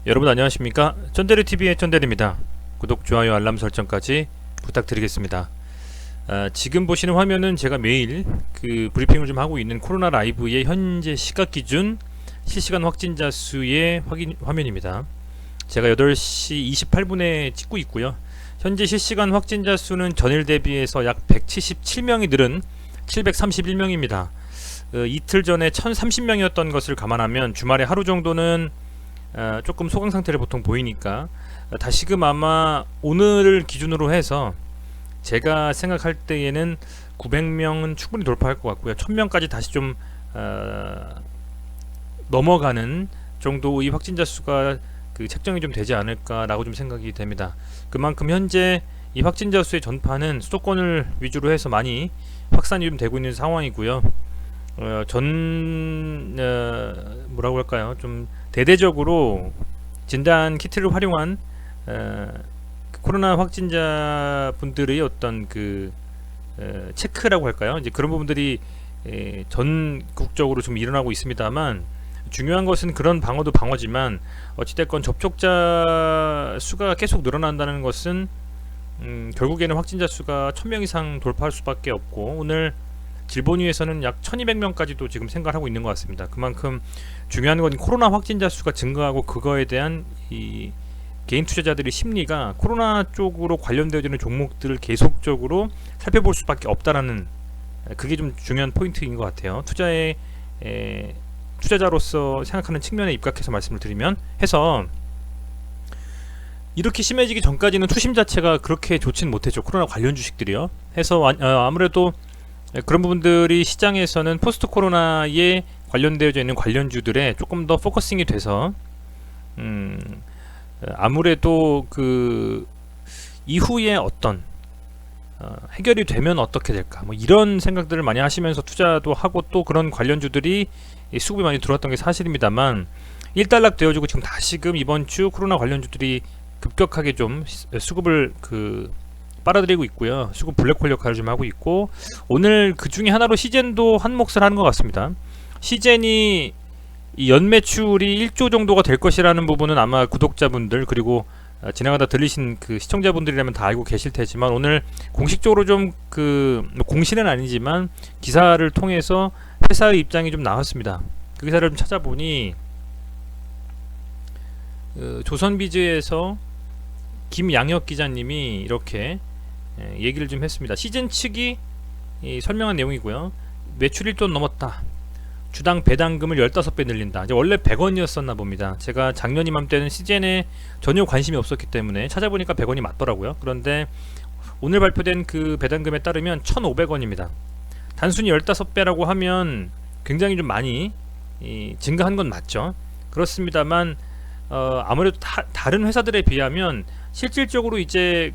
여러분 안녕하십니까? 쩐데리TV의 쩐데리입니다. 구독, 좋아요, 알람 설정까지 부탁드리겠습니다. 지금 보시는 화면은 제가 매일 브리핑을 좀 하고 있는 코로나 라이브의 현재 시각 기준 실시간 확진자 수의 확인 화면입니다. 제가 8시 28분에 찍고 있고요. 현재 실시간 확진자 수는 전일 대비해서 약 177명이 늘은 731명입니다. 이틀 전에 1030명이었던 것을 감안하면 주말에 하루 정도는 조금 소강 상태를 보통 보이니까 다시금 아마 오늘을 기준으로 해서 제가 생각할 때에는 900명은 충분히 돌파할 것 같고요. 1000명까지 다시 좀 넘어가는 정도의 확진자 수가 책정이 좀 되지 않을까라고 좀 생각이 됩니다. 그만큼 현재 이 확진자 수의 전파는 수도권을 위주로 해서 많이 확산이 좀 되고 있는 상황이고요. 뭐라고 할까요? 좀 대대적으로 진단 키트를 활용한 코로나 확진자 분들의 어떤 체크라고 할까요? 이제 그런 부분들이 전국적으로 좀 일어나고 있습니다만, 중요한 것은 그런 방어도 방어지만 어찌됐건 접촉자 수가 계속 늘어난다는 것은 결국에는 확진자 수가 1000명 이상 돌파할 수밖에 없고, 오늘 질본위에서는 약 1200명까지도 지금 생각을 하고 있는 것 같습니다. 그만큼 중요한 건 코로나 확진자 수가 증가하고 그거에 대한 이 개인 투자자들의 심리가 코로나 쪽으로 관련되어지는 종목들을 계속적으로 살펴볼 수밖에 없다라는, 그게 좀 중요한 포인트인 것 같아요. 투자자로서 생각하는 측면에 입각해서 말씀을 드리면 해서, 이렇게 심해지기 전까지는 투심 자체가 그렇게 좋진 못했죠. 코로나 관련 주식들이요. 해서 아무래도 그런 부분들이 시장에서는 포스트 코로나에 관련되어져 있는 관련주들에 조금 더 포커싱이 돼서 아무래도 이후에 어떤 해결이 되면 어떻게 될까, 뭐 이런 생각들을 많이 하시면서 투자도 하고, 또 그런 관련주들이 수급이 많이 들어왔던 게 사실입니다만, 일단락 되어지고 지금 다시금 이번 주 코로나 관련주들이 급격하게 좀 수급을 빨아들이고 있고요. 수급 블랙홀 역할을 좀 하고 있고, 오늘 그 중에 하나로 시젠도 한 몫을 하는 것 같습니다. 시젠이 이 연매출이 1조 정도가 될 것이라는 부분은 아마 구독자분들, 그리고 지나가다 들리신 시청자분들이라면 다 알고 계실 테지만, 오늘 공식적으로 좀 공시는 아니지만 기사를 통해서 회사의 입장이 좀 나왔습니다. 그 기사를 좀 찾아보니 조선비즈에서 김양혁 기자님이 이렇게 얘기를 좀 했습니다. 시즌 측이 설명한 내용이고요. 매출 1조 넘었다. 주당 배당금을 15배 늘린다. 이제 원래 100원이었었나 봅니다. 제가 작년 이맘때는 시즌에 전혀 관심이 없었기 때문에 찾아보니까 100원이 맞더라고요. 그런데 오늘 발표된 그 배당금에 따르면 1,500원입니다. 단순히 15배라고 하면 굉장히 좀 많이 증가한 건 맞죠. 그렇습니다만 아무래도 다른 회사들에 비하면 실질적으로 이제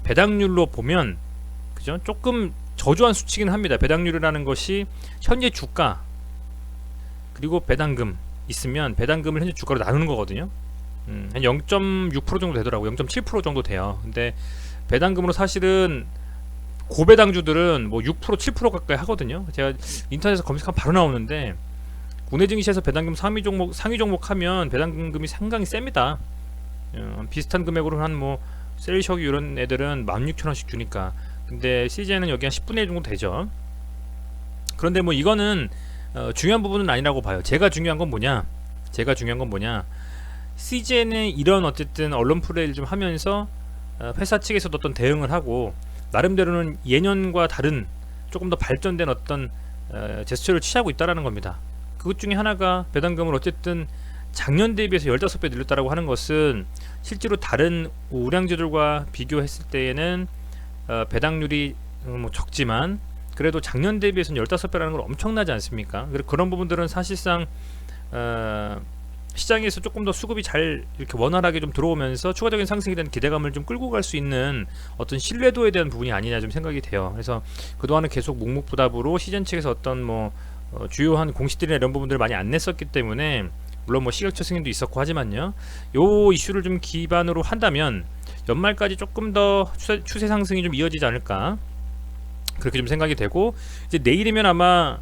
배당률로 보면, 그죠? 조금 저조한 수치긴 합니다. 배당률이라는 것이 현재 주가 그리고 배당금 있으면 배당금을 현재 주가로 나누는 거거든요. 한 0.6% 정도 되더라고요. 0.7% 정도 돼요. 근데 배당금으로 사실은 고배당주들은 뭐 6%, 7% 가까이 하거든요. 제가 인터넷에서 검색하면 바로 나오는데, 국내 증시에서 배당금 상위 종목 하면 배당금이 상당히 셉니다. 비슷한 금액으로 한 셀리셔기 이런 애들은 16,000원씩 주니까. 근데 CJ는 여기 한 10분의 1 정도 되죠. 그런데 이거는 중요한 부분은 아니라고 봐요. 제가 중요한 건 뭐냐, CJ는 이런 어쨌든 언론 플레이를 좀 하면서 회사 측에서도 어떤 대응을 하고, 나름대로는 예년과 다른 조금 더 발전된 어떤 제스처를 취하고 있다라는 겁니다. 그것 중에 하나가 배당금을 어쨌든 작년 대비해서 15배 늘렸다라고 하는 것은, 실제로 다른 우량주들과 비교했을 때에는 배당률이 적지만 그래도 작년 대비해서는 15배라는 건 엄청나지 않습니까? 그런 부분들은 사실상 시장에서 조금 더 수급이 잘 이렇게 원활하게 좀 들어오면서 추가적인 상승에 대한 기대감을 좀 끌고 갈 수 있는 어떤 신뢰도에 대한 부분이 아니냐 좀 생각이 돼요. 그래서 그동안은 계속 묵묵부답으로 시즌 측에서 어떤 주요한 공시들이나 이런 부분들을 많이 안 냈었기 때문에, 물론 시각처 승인도 있었고 하지만요, 요 이슈를 좀 기반으로 한다면 연말까지 조금 더 추세 상승이 좀 이어지지 않을까, 그렇게 좀 생각이 되고, 이제 내일이면 아마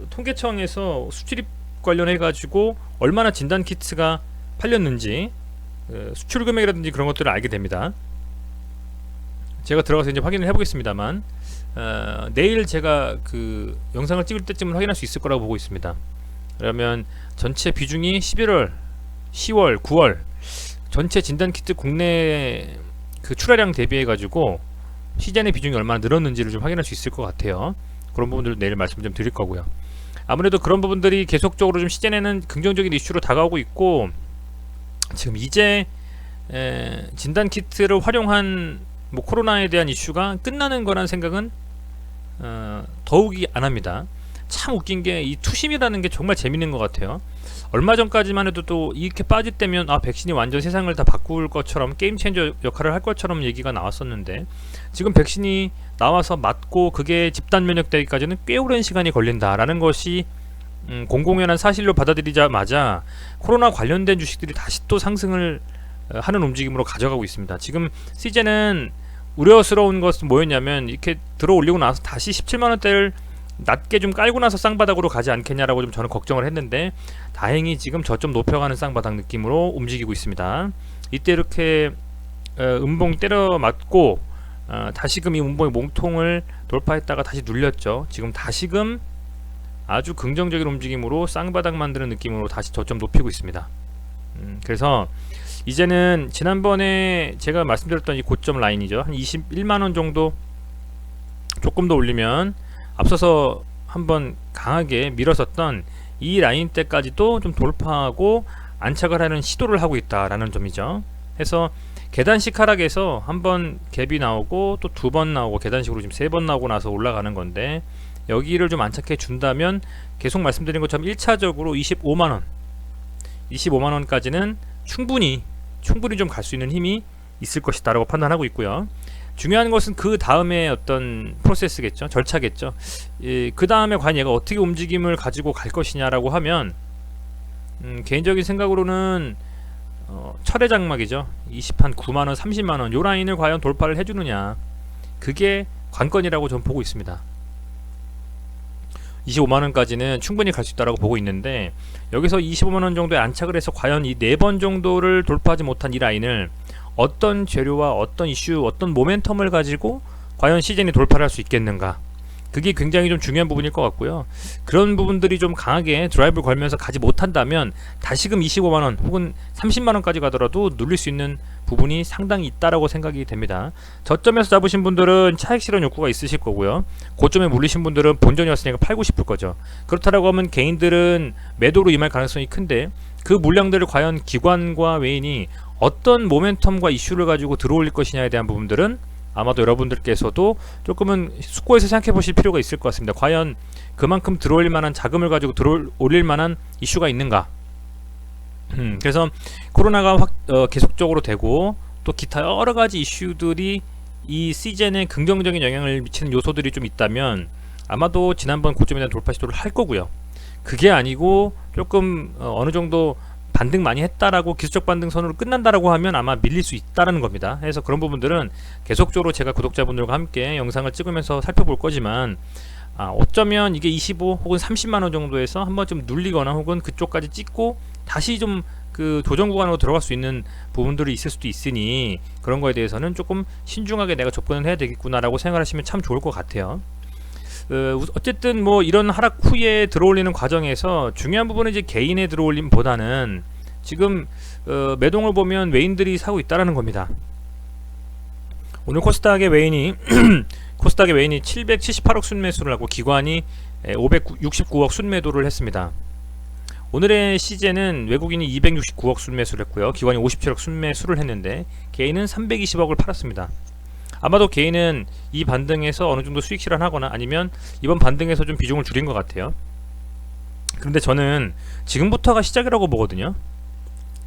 통계청에서 수출입 관련해 가지고 얼마나 진단 키트가 팔렸는지 수출 금액이라든지 그런 것들을 알게 됩니다. 제가 들어가서 이제 확인을 해보겠습니다만 내일 제가 그 영상을 찍을 때쯤은 확인할 수 있을 거라고 보고 있습니다. 그러면 전체 비중이 11월, 10월, 9월 전체 진단키트 국내 그 출하량 대비해 가지고 시즌의 비중이 얼마나 늘었는지를 좀 확인할 수 있을 것 같아요. 그런 부분들 내일 말씀 좀 드릴 거고요. 아무래도 그런 부분들이 계속적으로 좀 시즌에는 긍정적인 이슈로 다가오고 있고, 지금 이제 진단키트를 활용한 뭐 코로나에 대한 이슈가 끝나는 거란 생각은 더욱이 안 합니다. 참 웃긴 게 이 투심이라는 게 정말 재밌는 것 같아요. 얼마 전까지만 해도 또 이렇게 빠질 때면 백신이 완전 세상을 다 바꿀 것처럼 게임 체인저 역할을 할 것처럼 얘기가 나왔었는데, 지금 백신이 나와서 맞고 그게 집단 면역 되기까지는 꽤 오랜 시간이 걸린다라는 것이 공공연한 사실로 받아들이자마자 코로나 관련된 주식들이 다시 또 상승을 하는 움직임으로 가져가고 있습니다. 지금 시즌은 우려스러운 것은 뭐였냐면, 이렇게 들어 올리고 나서 다시 17만원대를 낮게 좀 깔고 나서 쌍바닥으로 가지 않겠냐라고 좀 저는 걱정을 했는데, 다행히 지금 저점 높여가는 쌍바닥 느낌으로 움직이고 있습니다. 이때 이렇게 음봉 때려 맞고 다시금 이 음봉의 몸통을 돌파했다가 다시 눌렸죠. 지금 다시금 아주 긍정적인 움직임으로 쌍바닥 만드는 느낌으로 다시 저점 높이고 있습니다. 그래서 이제는 지난번에 제가 말씀드렸던 이 고점 라인이죠, 한 21만원 정도 조금 더 올리면 앞서서 한번 강하게 밀었었던 이 라인 때까지도 좀 돌파하고 안착을 하는 시도를 하고 있다라는 점이죠. 해서 계단식 하락에서 한번 갭이 나오고 또 두 번 나오고 계단식으로 지금 세 번 나오고 나서 올라가는 건데, 여기를 좀 안착해 준다면 계속 말씀드린 것처럼 1차적으로 25만원까지는 충분히 좀 갈 수 있는 힘이 있을 것이다 라고 판단하고 있고요. 중요한 것은 그 다음에 어떤 프로세스겠죠, 절차겠죠. 그 다음에 과연 얘가 어떻게 움직임을 가지고 갈 것이냐라고 하면, 개인적인 생각으로는 철의 장막이죠. 20한 9만원, 30만원 요 라인을 과연 돌파를 해주느냐, 그게 관건이라고 저는 보고 있습니다. 25만원까지는 충분히 갈 수 있다고 보고 있는데, 여기서 25만원 정도에 안착을 해서 과연 이 4번 정도를 돌파하지 못한 이 라인을 어떤 재료와 어떤 이슈, 어떤 모멘텀을 가지고 과연 시즌이 돌파를 할 수 있겠는가, 그게 굉장히 좀 중요한 부분일 것 같고요. 그런 부분들이 좀 강하게 드라이브를 걸면서 가지 못한다면 다시금 25만원 혹은 30만원까지 가더라도 눌릴 수 있는 부분이 상당히 있다라고 생각이 됩니다. 저점에서 잡으신 분들은 차익 실현 욕구가 있으실 거고요. 고점에 물리신 분들은 본전이었으니까 팔고 싶을 거죠. 그렇다라고 하면 개인들은 매도로 임할 가능성이 큰데, 그 물량들을 과연 기관과 외인이 어떤 모멘텀과 이슈를 가지고 들어올릴 것이냐에 대한 부분들은 아마도 여러분들께서도 조금은 숙고해서 생각해 보실 필요가 있을 것 같습니다. 과연 그만큼 들어올릴 만한 자금을 가지고 들어올릴 만한 이슈가 있는가. 그래서 코로나가 계속적으로 되고 또 기타 여러가지 이슈들이 이 시즌에 긍정적인 영향을 미치는 요소들이 좀 있다면 아마도 지난번 고점에 대한 돌파 시도를 할 거고요. 그게 아니고 조금 어느 정도 반등 많이 했다라고 기술적 반등선으로 끝난다라고 하면 아마 밀릴 수 있다라는 겁니다. 그래서 그런 부분들은 계속적으로 제가 구독자분들과 함께 영상을 찍으면서 살펴볼 거지만, 어쩌면 이게 25 혹은 30만원 정도에서 한번 좀 눌리거나 혹은 그쪽까지 찍고 다시 좀 그 조정 구간으로 들어갈 수 있는 부분들이 있을 수도 있으니, 그런 거에 대해서는 조금 신중하게 내가 접근을 해야 되겠구나라고 생각하시면 참 좋을 것 같아요. 어쨌든 뭐 이런 하락 후에 들어올리는 과정에서 중요한 부분은 이제 개인의 들어올림보다는 지금 매동을 보면 외인들이 사고 있다라는 겁니다. 오늘 코스닥의 외인이 778억 순매수를 하고 기관이 569억 순매도를 했습니다. 오늘의 시제는 외국인이 269억 순매수를 했고요. 기관이 57억 순매수를 했는데 개인은 320억을 팔았습니다. 아마도 개인은 이 반등에서 어느 정도 수익 실현하거나 아니면 이번 반등에서 좀 비중을 줄인 것 같아요. 그런데 저는 지금부터가 시작이라고 보거든요.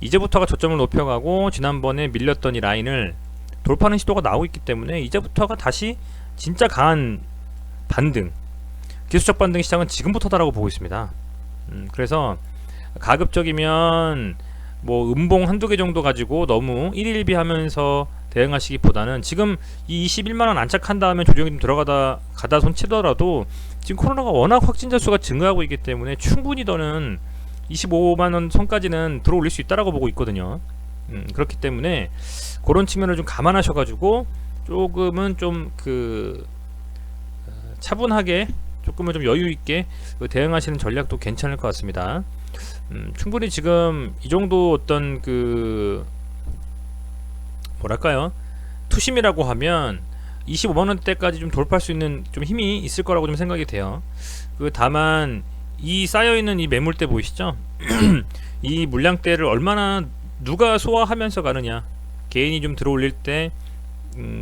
이제부터가 저점을 높여가고 지난번에 밀렸던 이 라인을 돌파하는 시도가 나오고 있기 때문에 이제부터가 다시 진짜 강한 반등, 기술적 반등 시작은 지금부터다라고 보고 있습니다. 그래서 가급적이면 뭐 음봉 한두 개 정도 가지고 너무 1일비 하면서 대응하시기보다는 지금 이 21만원 안착한 다음에 조정이 좀 가다 손치더라도 지금 코로나가 워낙 확진자 수가 증가하고 있기 때문에 충분히 더는 25만원 선까지는 들어올릴 수 있다라고 보고 있거든요. 그렇기 때문에 그런 측면을 좀 감안하셔가지고 조금은 좀 차분하게, 조금은 좀 여유있게 대응하시는 전략도 괜찮을 것 같습니다. 충분히 지금 이 정도 어떤 뭐랄까요, 투심이라고 하면 25만원대까지 좀 돌파할 수 있는 좀 힘이 있을 거라고 좀 생각이 돼요. 다만 이 쌓여있는 이 매물대 보이시죠? 이 물량대를 얼마나 누가 소화하면서 가느냐, 개인이 좀 들어올릴 때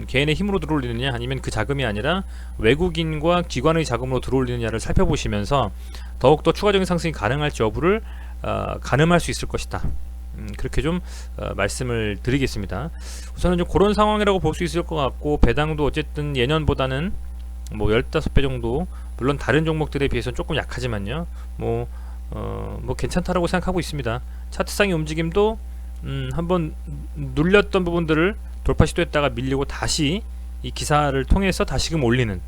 개인의 힘으로 들어올리느냐, 아니면 그 자금이 아니라 외국인과 기관의 자금으로 들어올리느냐를 살펴보시면서 더욱더 추가적인 상승이 가능할지 여부를 가늠할 수 있을 것이다. 그렇게 좀 말씀을 드리겠습니다. 우선은 좀 그런 상황이라고 볼 수 있을 것 같고, 배당도 어쨌든 예년보다는 뭐 15배 정도, 물론 다른 종목들에 비해서는 조금 약하지만요, 뭐 괜찮다라고 생각하고 있습니다. 차트상의 움직임도 한번 눌렸던 부분들을 돌파 시도했다가 밀리고 다시 이 기사를 통해서 다시금 올리는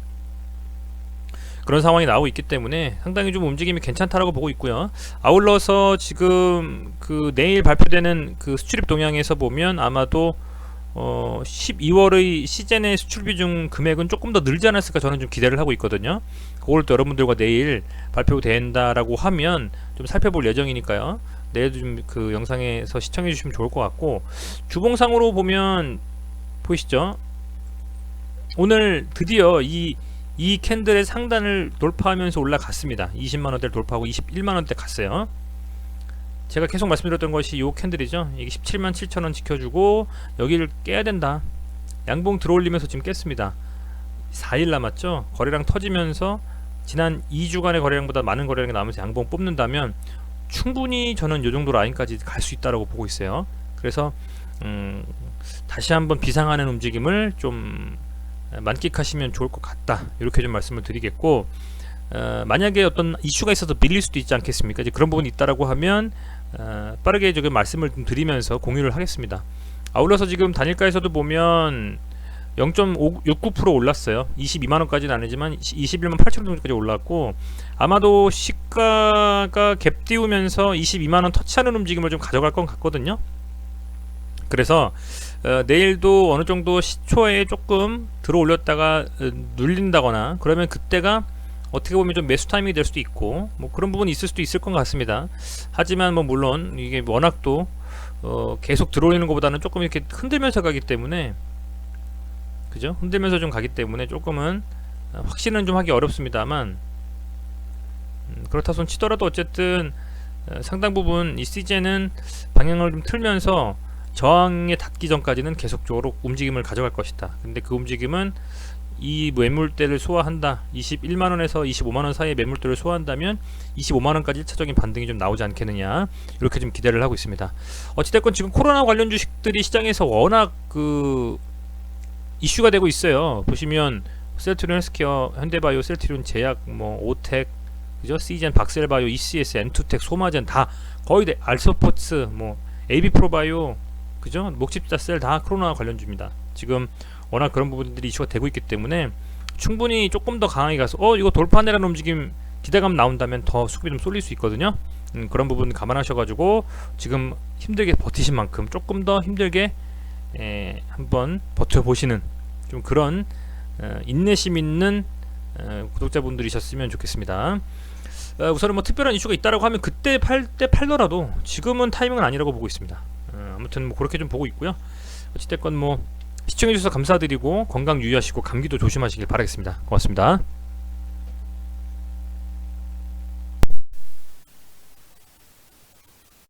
그런 상황이 나오고 있기 때문에 상당히 좀 움직임이 괜찮다라고 보고 있고요. 아울러서 지금 내일 발표되는 수출입 동향에서 보면 아마도 12월의 시즌의 수출 비중 금액은 조금 더 늘지 않았을까, 저는 좀 기대를 하고 있거든요. 그걸 또 여러분들과 내일 발표된다라고 하면 좀 살펴볼 예정이니까요. 내일도 좀 영상에서 시청해 주시면 좋을 것 같고, 주봉상으로 보면 보이시죠? 오늘 드디어 이 캔들의 상단을 돌파하면서 올라갔습니다. 20만원대를 돌파하고 21만원대 갔어요. 제가 계속 말씀드렸던 것이 이 캔들이죠. 이게 17만 7천원 지켜주고 여기를 깨야 된다. 양봉 들어올리면서 지금 깼습니다. 4일 남았죠. 거래량 터지면서 지난 2주간의 거래량보다 많은 거래량이 나오면서 양봉 뽑는다면 충분히 저는 이 정도 라인까지 갈 수 있다라고 보고 있어요. 그래서 다시 한번 비상하는 움직임을 좀 만끽하시면 좋을 것 같다, 이렇게 좀 말씀을 드리겠고, 만약에 어떤 이슈가 있어서 밀릴 수도 있지 않겠습니까? 이제 그런 부분이 있다라고 하면 빠르게 저기 말씀을 좀 드리면서 공유를 하겠습니다. 아울러서 지금 단일가에서도 보면 0.69% 올랐어요. 22만원까지는 아니지만 21만 8천원 정도까지 올랐고, 아마도 시가가 갭 띄우면서 22만원 터치하는 움직임을 좀 가져갈 것 같거든요. 그래서 내일도 어느 정도 시초에 조금 들어 올렸다가 눌린다거나 그러면 그때가 어떻게 보면 좀 매수 타이밍이 될 수도 있고, 뭐 그런 부분이 있을 수도 있을 것 같습니다. 하지만 뭐 물론 이게 워낙 또 계속 들어오는 것보다는 조금 이렇게 흔들면서 가기 때문에, 그죠? 흔들면서 좀 가기 때문에 조금은 확신은 좀 하기 어렵습니다만, 그렇다 손 치더라도 어쨌든 상당 부분 이 시즌은 방향을 좀 틀면서 저항에 닿기 전까지는 계속적으로 움직임을 가져갈 것이다. 근데 그 움직임은 이 매물대를 소화한다, 21만원에서 25만원 사이의 매물대를 소화한다면 25만원까지 1차적인 반등이 좀 나오지 않겠느냐, 이렇게 좀 기대를 하고 있습니다. 어찌됐건 지금 코로나 관련 주식들이 시장에서 워낙 이슈가 되고 있어요. 보시면 셀트리온 헬스케어, 현대바이오, 셀트리온 제약, 뭐 오텍, 그죠? 시젠, 박셀바이오, ECS, 엔투텍, 소마젠 다 거의 알서포츠, 뭐 AB프로바이오, 그죠? 목집자셀 다 코로나 관련주입니다. 지금 워낙 그런 부분들이 이슈가 되고 있기 때문에 충분히 조금 더 강하게 가서 이거 돌파하네라는 움직임, 기대감 나온다면 더 수급이 좀 쏠릴 수 있거든요. 그런 부분 감안하셔가지고 지금 힘들게 버티신 만큼 조금 더 힘들게 한번 버텨보시는 좀 그런 인내심 있는 구독자분들이셨으면 좋겠습니다. 우선은 뭐 특별한 이슈가 있다라고 하면 그때 팔 때 팔더라도 지금은 타이밍은 아니라고 보고 있습니다. 아무튼 뭐 그렇게 좀 보고 있고요. 어찌됐건 뭐 시청해주셔서 감사드리고 건강 유의하시고 감기도 조심하시길 바라겠습니다. 고맙습니다.